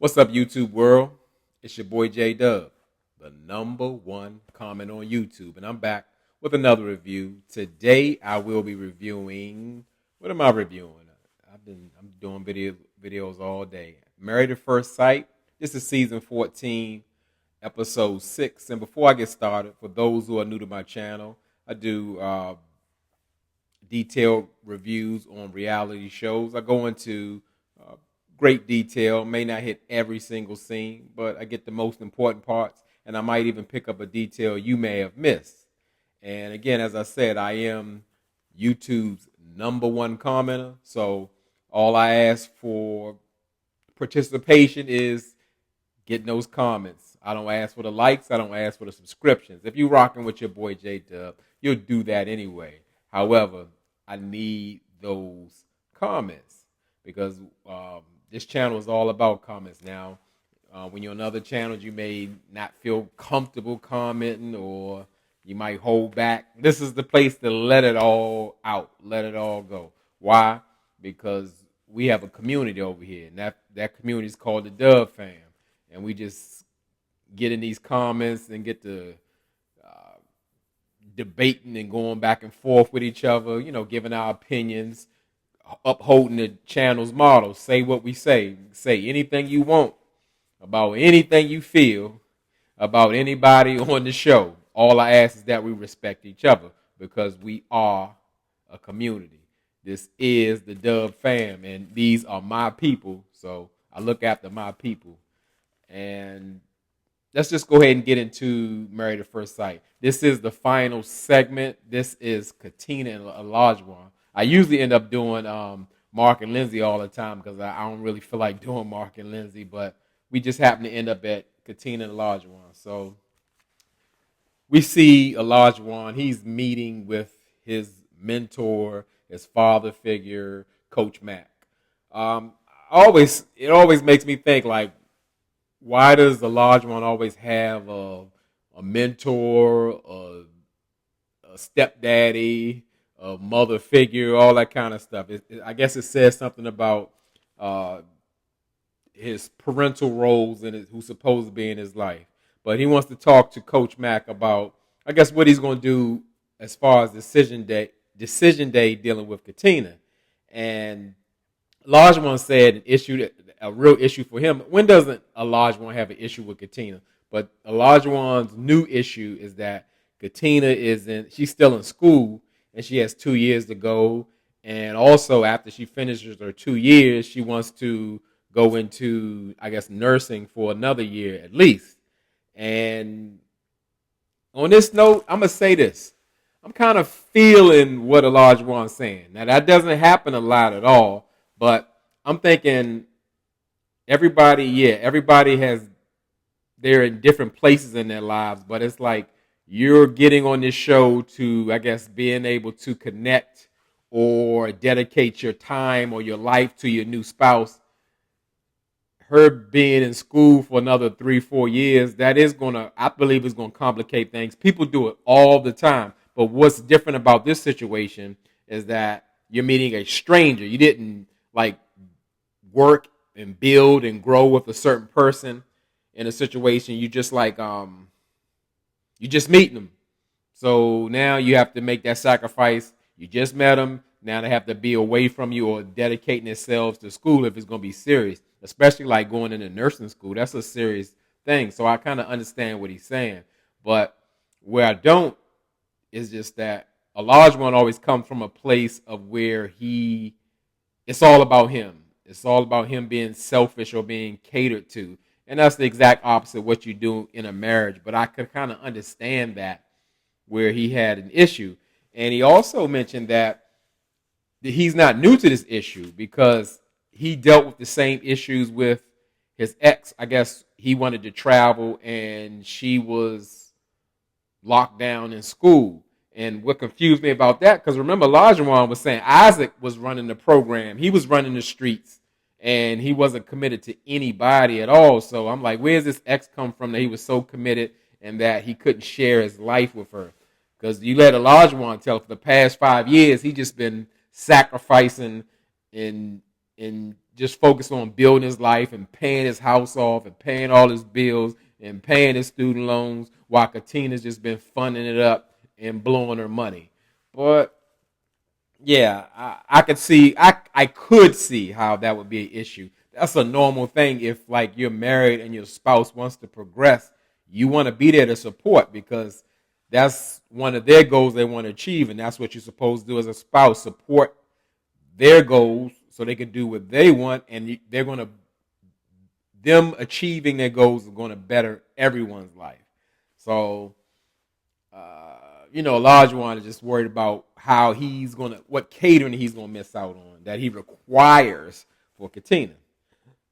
What's up, YouTube world? It's your boy J Dub, the number one comment on YouTube, and I'm back with another review. Today, I will be reviewing. What am I reviewing? I'm doing videos all day. Married at First Sight. This is season 14, episode 6. And before I get started, for those who are new to my channel, I do detailed reviews on reality shows. I go into great detail, may not hit every single scene, but I get the most important parts, and I might even pick up a detail you may have missed. And again, as I said, I am YouTube's number one commenter, so all I ask for participation is getting those comments. I don't ask for the likes, I don't ask for the subscriptions. If you're rocking with your boy J Dub, you'll do that anyway. However, I need those comments because this channel is all about comments now. When you're on other channels, you may not feel comfortable commenting or you might hold back. This is the place to let it all out, let it all go. Why? Because we have a community over here, and that community is called the Dub Fam. And we just get in these comments and get to debating and going back and forth with each other, giving our opinions, upholding the channel's motto. Say what we say. Say anything you want about anything you feel about anybody on the show. All I ask is that we respect each other because we are a community. This is the Dub Fam, and these are my people, so I look after my people. And let's just go ahead and get into Married at First Sight. This is the final segment. This is Katina Olajuwon. I usually end up doing Mark and Lindsay all the time because I don't really feel like doing Mark and Lindsay, but we just happen to end up at Katina Olajuwon. So we see Olajuwon. He's meeting with his mentor, his father figure, Coach Mack. It always makes me think, like, why does Olajuwon always have a mentor, a stepdaddy, a mother figure, all that kind of stuff? I guess it says something about his parental roles and who's supposed to be in his life. But he wants to talk to Coach Mack about, I guess, what he's going to do as far as decision day dealing with Katina. And Olajuwon said a real issue for him. When doesn't Olajuwon have an issue with Katina? But Olajuwon's new issue is that Katina she's still in school, and she has 2 years to go. And also, after she finishes her 2 years, she wants to go into, I guess, nursing for another year at least. And on this note, I'm going to say this. I'm kind of feeling what Olajuwon's saying. Now, that doesn't happen a lot at all, but I'm thinking everybody they're in different places in their lives, but it's like you're getting on this show to, I guess, being able to connect or dedicate your time or your life to your new spouse. Her being in school for another 3-4 years, I believe is going to complicate things. People do it all the time. But what's different about this situation is that you're meeting a stranger. You didn't work and build and grow with a certain person in a situation. You just you just meeting them. So now you have to make that sacrifice. You just met them. Now they have to be away from you or dedicating themselves to school if it's going to be serious, especially like going into nursing school. That's a serious thing. So I kind of understand what he's saying. But where I don't is just that Olajuwon always comes from a place of where it's all about him. It's all about him being selfish or being catered to. And that's the exact opposite of what you do in a marriage. But I could kind of understand that where he had an issue. And he also mentioned that he's not new to this issue because he dealt with the same issues with his ex. I guess he wanted to travel and she was locked down in school. And what confused me about that, because remember, Olajuwon was saying Isaac was running the program. He was running the streets, and he wasn't committed to anybody at all. So I'm like, where's this ex come from that he was so committed and that he couldn't share his life with her? Because you let Olajuwon tell for the past 5 years, he just been sacrificing and just focused on building his life and paying his house off and paying all his bills and paying his student loans, while Katina's just been funding it up and blowing her money. But yeah, I could see, I could see how that would be an issue. That's a normal thing. If like you're married and your spouse wants to progress, you want to be there to support, because that's one of their goals they want to achieve, and that's what you're supposed to do as a spouse: support their goals so they can do what they want, and they're going to, them achieving their goals is going to better everyone's life. So Olajuwon is just worried about how he's going to, what catering he's going to miss out on that he requires for Katina.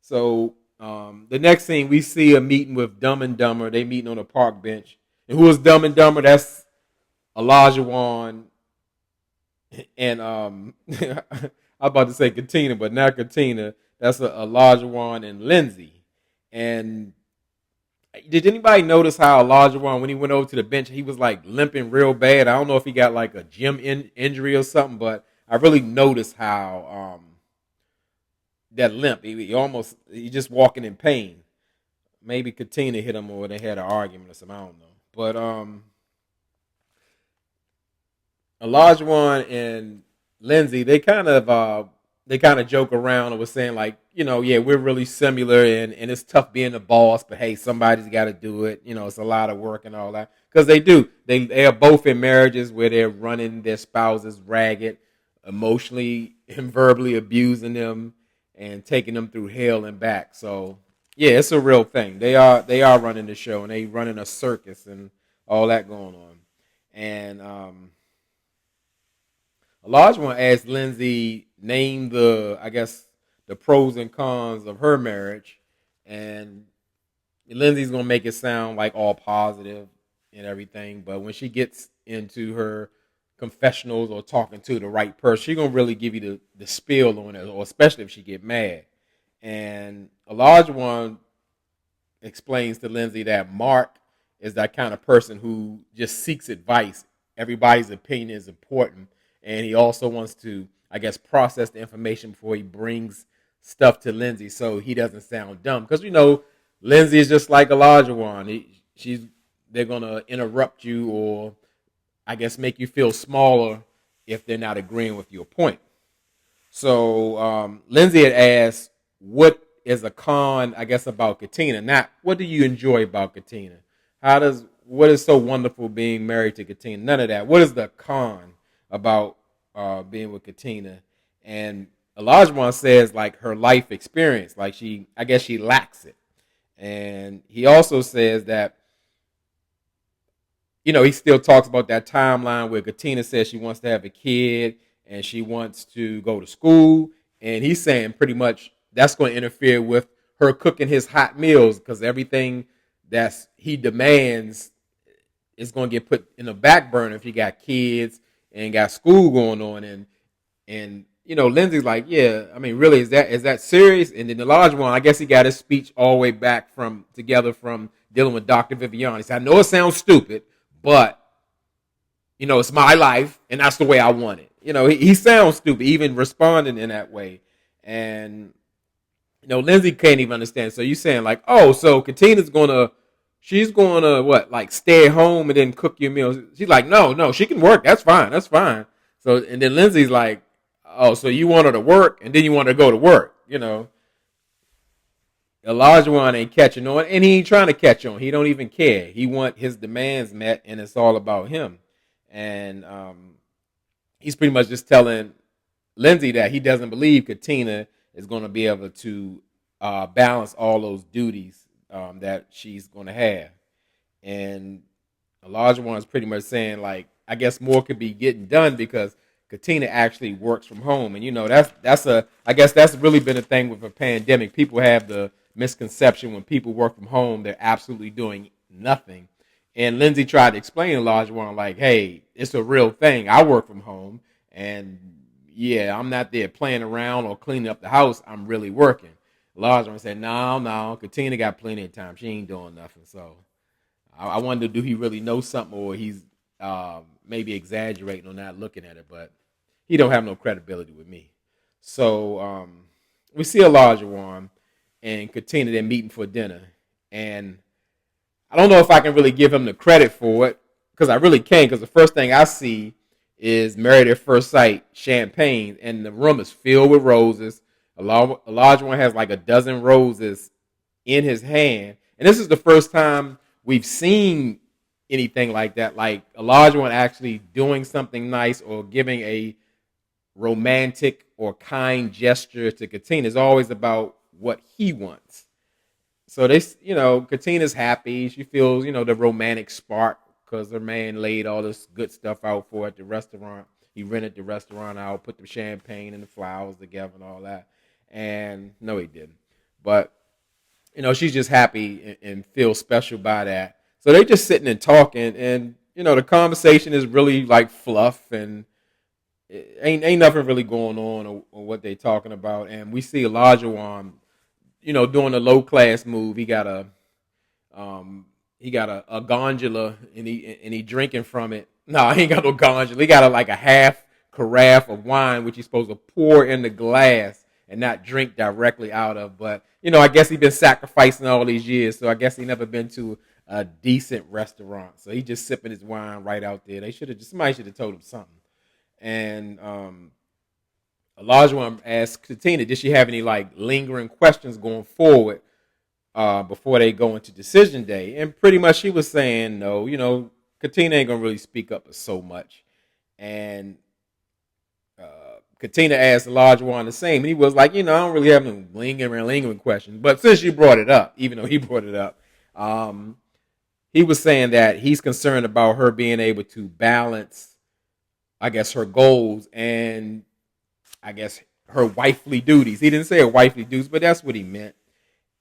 So the next thing we see a meeting with Dumb and Dumber. They meeting on a park bench. And who is Dumb and Dumber? That's Olajuwon and I'm about to say Katina, but not Katina. That's Olajuwon and Lindsay. And did anybody notice how Olajuwon, when he went over to the bench, he was like limping real bad? I don't know if he got like a gym injury or something, but I really noticed how that limp. He just walking in pain. Maybe Katina hit him or they had an argument or something. I don't know. But Olajuwon and Lindsay, they kind of joke around and was saying like, yeah, we're really similar, and it's tough being the boss, but hey, somebody's got to do it. It's a lot of work and all that, because they do. They are both in marriages where they're running their spouses ragged, emotionally and verbally abusing them and taking them through hell and back. So yeah, it's a real thing. They are running the show, and they running a circus and all that going on. And Olajuwon asked Lindsay name the pros and cons of her marriage, and Lindsay's gonna make it sound like all positive and everything, but when she gets into her confessionals or talking to the right person, she's gonna really give you the spiel on it, or especially if she get mad. And Olajuwon explains to Lindsay that Mark is that kind of person who just seeks advice. Everybody's opinion is important, and he also wants to, I guess, process the information before he brings stuff to Lindsay, so he doesn't sound dumb. Because Lindsay is just like Olajuwon. They're gonna interrupt you, or I guess make you feel smaller if they're not agreeing with your point. So Lindsay had asked, "What is a con, I guess, about Katina? Not what do you enjoy about Katina? What is so wonderful being married to Katina? None of that. What is the con about being with Katina?" And Olajuwon says like her life experience, like I guess she lacks it. And he also says that, he still talks about that timeline where Katina says she wants to have a kid and she wants to go to school. And he's saying pretty much that's going to interfere with her cooking his hot meals, because everything that he demands is going to get put in the back burner if you got kids and got school going on. And Lindsay's like, yeah, I mean, really, is that serious? And then the large one, I guess he got his speech all the way back from dealing with Dr. Vivian. He said, I know it sounds stupid, but it's my life and that's the way I want it. He sounds stupid, even responding in that way. And Lindsay can't even understand. So you're saying like, oh, so she's gonna what, like stay at home and then cook your meals? She's like, no, she can work. That's fine. So, and then Lindsay's like, oh, so you want her to work and then you want her to go to work? Olajuwon ain't catching on, and he ain't trying to catch on. He don't even care. He want his demands met, and it's all about him. And he's pretty much just telling Lindsay that he doesn't believe Katina is going to be able to balance all those duties that she's going to have. And Olajuwon is pretty much saying like, I guess more could be getting done because Katina actually works from home. And I guess that's really been a thing with a pandemic. People have the misconception when people work from home, they're absolutely doing nothing. And Lindsay tried to explain to Olajuwon like, hey, it's a real thing. I work from home, and yeah, I'm not there playing around or cleaning up the house. I'm really working. Olajuwon said, no, Katina got plenty of time. She ain't doing nothing. So I wonder, do he really know something, or he's maybe exaggerating or not looking at it? But he don't have no credibility with me. So we see Olajuwon and Katina, they're meeting for dinner. And I don't know if I can really give him the credit for it, because I really can't, because the first thing I see is Married at First Sight champagne, and the room is filled with roses. Olajuwon has like a dozen roses in his hand. And this is the first time we've seen anything like that, like Olajuwon actually doing something nice or giving a romantic or kind gesture to Katina. Is always about what he wants. So Katina's happy. She feels, the romantic spark because her man laid all this good stuff out for her at the restaurant. He rented the restaurant out, put the champagne and the flowers together and all that. And no, he didn't. But she's just happy and feels special by that. So they just sitting and talking, and the conversation is really like fluff, and ain't nothing really going on or what they talking about. And we see Olajuwon, doing a low class move. He got a gondola, and he drinking from it. No, he ain't got no gondola. He got like a half carafe of wine, which he's supposed to pour in the glass and not drink directly out of. But I guess he's been sacrificing all these years, so I guess he never been to a decent restaurant. So he just sipping his wine right out there. Somebody should have told him something. And Olajuwon asked Katina, did she have any like lingering questions going forward before they go into decision day? And pretty much she was saying no. Katina ain't gonna really speak up so much. And Katina asked Olajuwon the same, and he was like, I don't really have no lingering questions. But since you brought it up, even though he brought it up, he was saying that he's concerned about her being able to balance, I guess, her goals and I guess her wifely duties. He didn't say her wifely duties, but that's what he meant.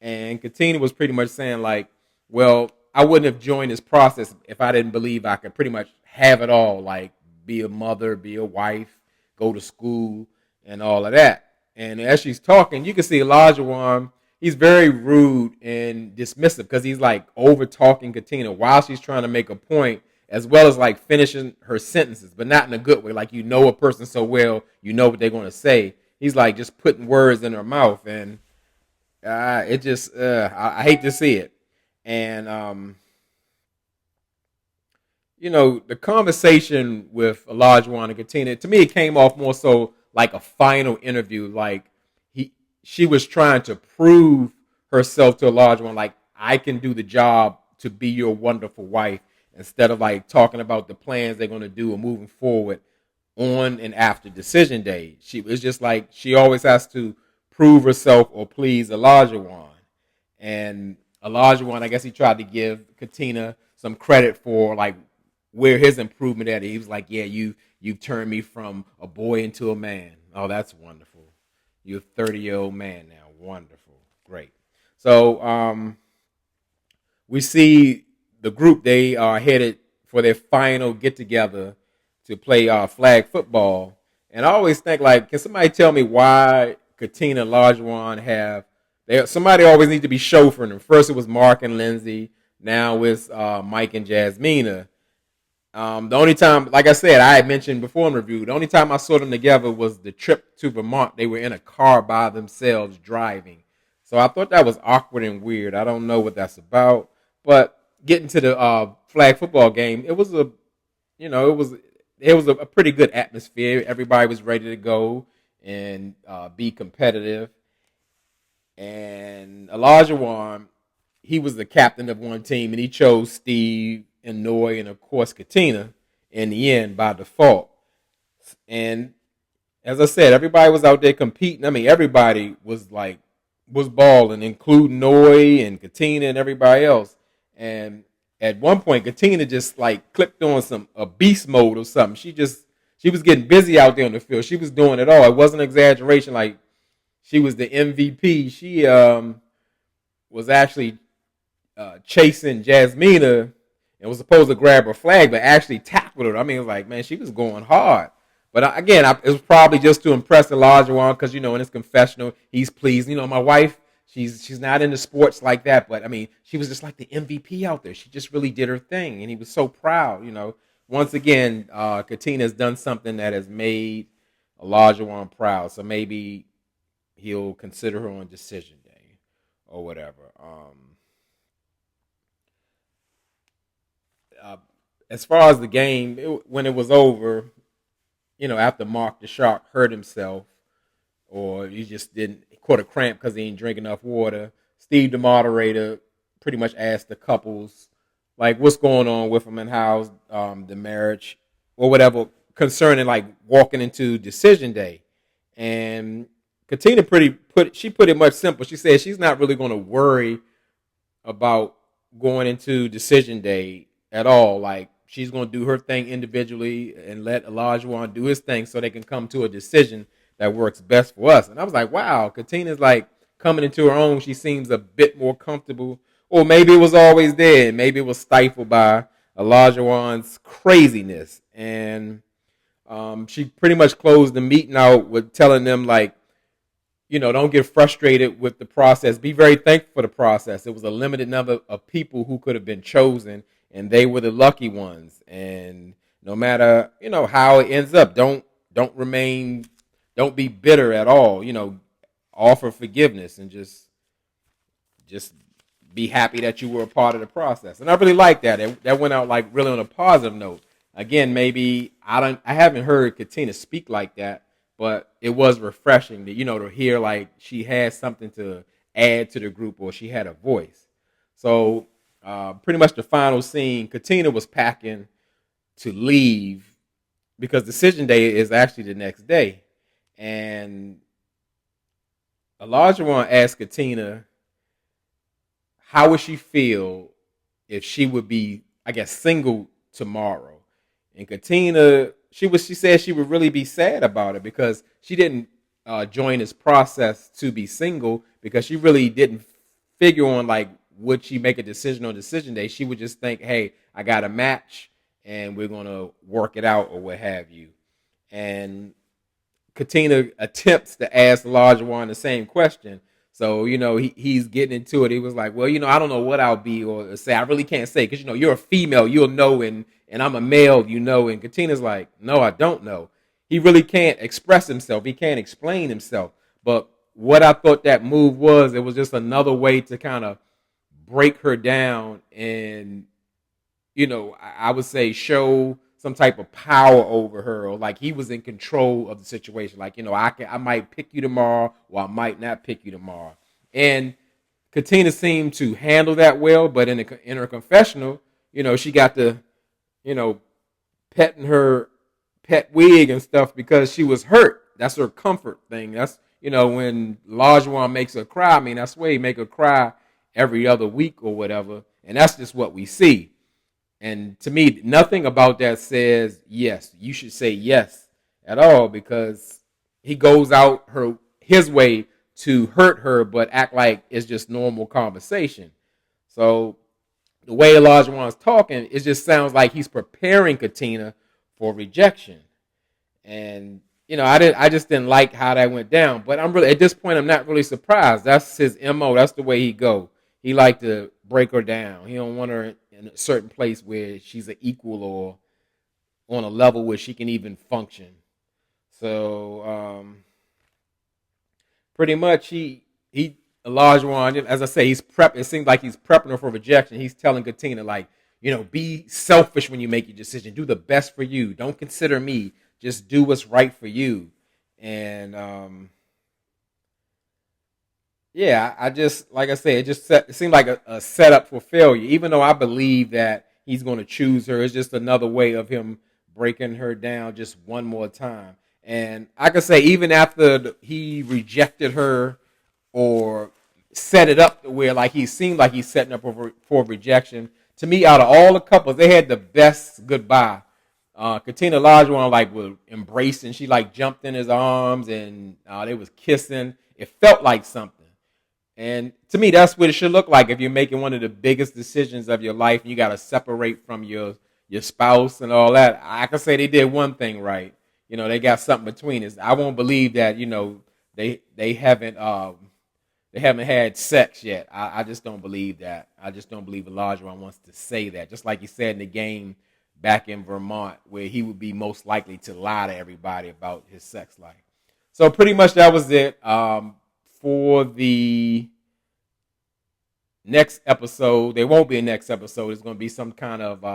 And Katina was pretty much saying like, well, I wouldn't have joined this process if I didn't believe I could pretty much have it all, like be a mother, be a wife, go to school, and all of that. And as she's talking, you can see Olajuwon, he's very rude and dismissive because he's like over talking Katina while she's trying to make a point, as well as like finishing her sentences, but not in a good way. Like a person so well, you know what they're going to say. He's like just putting words in her mouth, and I hate to see it. And the conversation with Olajuwon and Katina, to me, it came off more so like a final interview. Like she was trying to prove herself to Olajuwon, like I can do the job to be your wonderful wife, instead of like talking about the plans they're going to do or moving forward on and after decision day. She was just like she always has to prove herself or please Olajuwon. And Olajuwon, I guess he tried to give Katina some credit for like where his improvement at. He was like, yeah, you've turned me from a boy into a man. Oh, that's wonderful. You're a 30-year-old man now. Wonderful. Great. So we see the group, they are headed for their final get-together to play flag football. And I always think, like, can somebody tell me why Katina and Olajuwon have... somebody always needs to be chauffeuring them. First it was Mark and Lindsay. Now it's Mike and Jasmina. The only time, like I said, I had mentioned before in review, the only time I saw them together was the trip to Vermont. They were in a car by themselves driving. So I thought that was awkward and weird. I don't know what that's about. But getting to the flag football game, it was a pretty good atmosphere. Everybody was ready to go and be competitive. And Olajuwon, he was the captain of one team, and he chose Steve and Noy and, of course, Katina in the end by default. And as I said, everybody was out there competing. I mean, everybody was balling, including Noy and Katina and everybody else. And at one point, Katina just like clicked on a beast mode or something. She was getting busy out there on the field. She was doing it all. It wasn't an exaggeration. Like she was the MVP. She was actually chasing Jasmina and was supposed to grab her flag, but actually tackled her. I mean, it was like, man, she was going hard. But again, it was probably just to impress Olajuwon because, in his confessional, he's pleased. My wife, she's not into sports like that, but, I mean, she was just like the MVP out there. She just really did her thing, and he was so proud, Once again, Katina has done something that has made Olajuwon proud. So maybe he'll consider her on decision day or whatever. Uh, as far as the game, when it was over, after Mark the Shark hurt himself, or he just didn't caught a cramp because he didn't drink enough water, Steve, the moderator, pretty much asked the couples, like, what's going on with them and how's the marriage or whatever concerning like walking into decision day. And Katina put it much simple. She said she's not really going to worry about going into decision day at all. Like, she's going to do her thing individually and let Olajuwon do his thing so they can come to a decision that works best for us. And I was like, wow, Katina's like coming into her own. She seems a bit more comfortable. Or maybe it was always there. And maybe it was stifled by Olajuwon's craziness. And she pretty much closed the meeting out with telling them, like, don't get frustrated with the process. Be very thankful for the process. It was a limited number of people who could have been chosen, and they were the lucky ones. And no matter, how it ends up, don't be bitter at all. Offer forgiveness and just be happy that you were a part of the process. And I really like that. That went out like really on a positive note. Again, maybe I haven't heard Katina speak like that, but it was refreshing to hear like she had something to add to the group, or she had a voice. So pretty much the final scene, Katina was packing to leave because decision day is actually the next day. And Olajuwon asked Katina, how would she feel if she would be, I guess, single tomorrow? And Katina, she said she would really be sad about it because she didn't join this process to be single, because she really didn't figure on like, would she make a decision on decision day. She would just think, hey, I got a match and we're going to work it out or what have you. And Katina attempts to ask Olajuwon the same question. So, he's getting into it. He was like, well, I don't know what I'll be or say. I really can't say because, you're a female, you'll know, and I'm a male, And Katina's like, no, I don't know. He really can't express himself. He can't explain himself. But what I thought that move was, it was just another way to kind of break her down and, I would say show some type of power over her, or like he was in control of the situation. Like, I might pick you tomorrow, or I might not pick you tomorrow. And Katina seemed to handle that well, but in her confessional, she got to, petting her pet wig and stuff because she was hurt. That's her comfort thing. That's, when Olajuwon makes her cry, I mean, that's why he make her cry every other week or whatever. And that's just what we see. And to me, nothing about that says, yes, you should say yes at all, because he goes out his way to hurt her, but act like it's just normal conversation. So the way Olajuwon's talking, it just sounds like he's preparing Katina for rejection. And, I just didn't like how that went down. But at this point, I'm not really surprised. That's his MO. That's the way he go. He like to break her down. He don't want her in a certain place where she's an equal or on a level where she can even function. So pretty much he Olajuwon, as I say, it seems like he's prepping her for rejection. He's telling Katina, like, be selfish when you make your decision. Do the best for you. Don't consider me. Just do what's right for you. And yeah, I just, like I said, it seemed like a setup for failure. Even though I believe that he's going to choose her, it's just another way of him breaking her down just one more time. And I could say, even after he rejected her or set it up to where like he seemed like he's setting up for rejection, to me, out of all the couples, they had the best goodbye. Katina Olajuwon like was embracing. She like jumped in his arms and they was kissing. It felt like something. And to me, that's what it should look like if you're making one of the biggest decisions of your life and you got to separate from your spouse and all that. I can say they did one thing right. They got something between us. I won't believe that, they haven't had sex yet. I just don't believe that. I just don't believe Olajuwon wants to say that. Just like he said in the game back in Vermont, where he would be most likely to lie to everybody about his sex life. So pretty much that was it. for the next episode. There won't be a next episode. It's going to be some kind of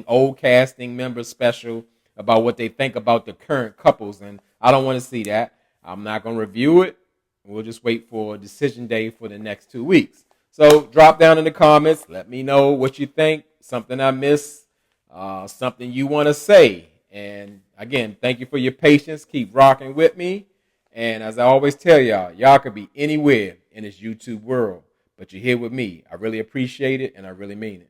old casting member special about what they think about the current couples. And I don't want to see that. I'm not going to review it. We'll just wait for a decision day for the next 2 weeks. So drop down in the comments. Let me know what you think. Something I missed. Something you want to say. And again, thank you for your patience. Keep rocking with me. And as I always tell y'all could be anywhere in this YouTube world, but you're here with me. I really appreciate it, and I really mean it.